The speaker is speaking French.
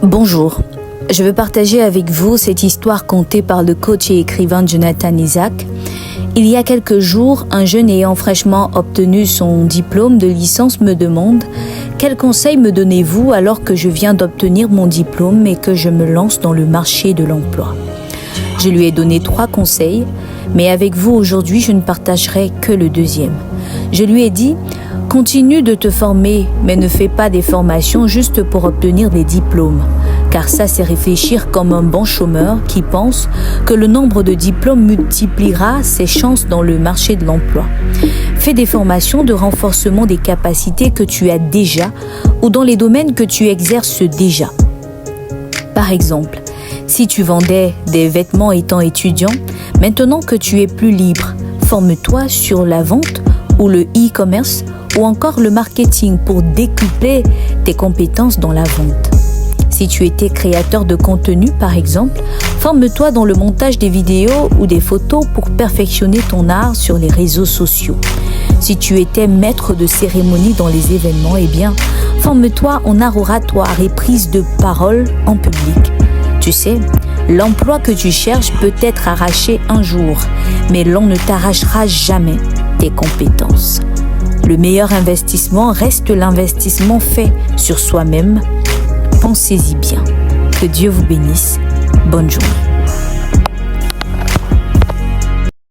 Bonjour, je veux partager avec vous cette histoire contée par le coach et écrivain Jonathan Isaac. Il y a quelques jours, un jeune ayant fraîchement obtenu son diplôme de licence me demande « Quel conseil me donnez-vous alors que je viens d'obtenir mon diplôme et que je me lance dans le marché de l'emploi ?» Je lui ai donné 3 conseils, mais avec vous aujourd'hui, je ne partagerai que le deuxième. Je lui ai dit « Continue de te former, mais ne fais pas des formations juste pour obtenir des diplômes. » Car ça, c'est réfléchir comme un bon chômeur qui pense que le nombre de diplômes multipliera ses chances dans le marché de l'emploi. Fais des formations de renforcement des capacités que tu as déjà ou dans les domaines que tu exerces déjà. Par exemple, si tu vendais des vêtements étant étudiant, maintenant que tu es plus libre, forme-toi sur la vente ou le e-commerce ou encore le marketing pour décupler tes compétences dans la vente. Si tu étais créateur de contenu, par exemple, forme-toi dans le montage des vidéos ou des photos pour perfectionner ton art sur les réseaux sociaux. Si tu étais maître de cérémonie dans les événements, forme-toi en art oratoire et prise de parole en public. Tu sais, l'emploi que tu cherches peut être arraché un jour, mais l'on ne t'arrachera jamais tes compétences. Le meilleur investissement reste l'investissement fait sur soi-même. Pensez-y bien. Que Dieu vous bénisse. Bonne journée.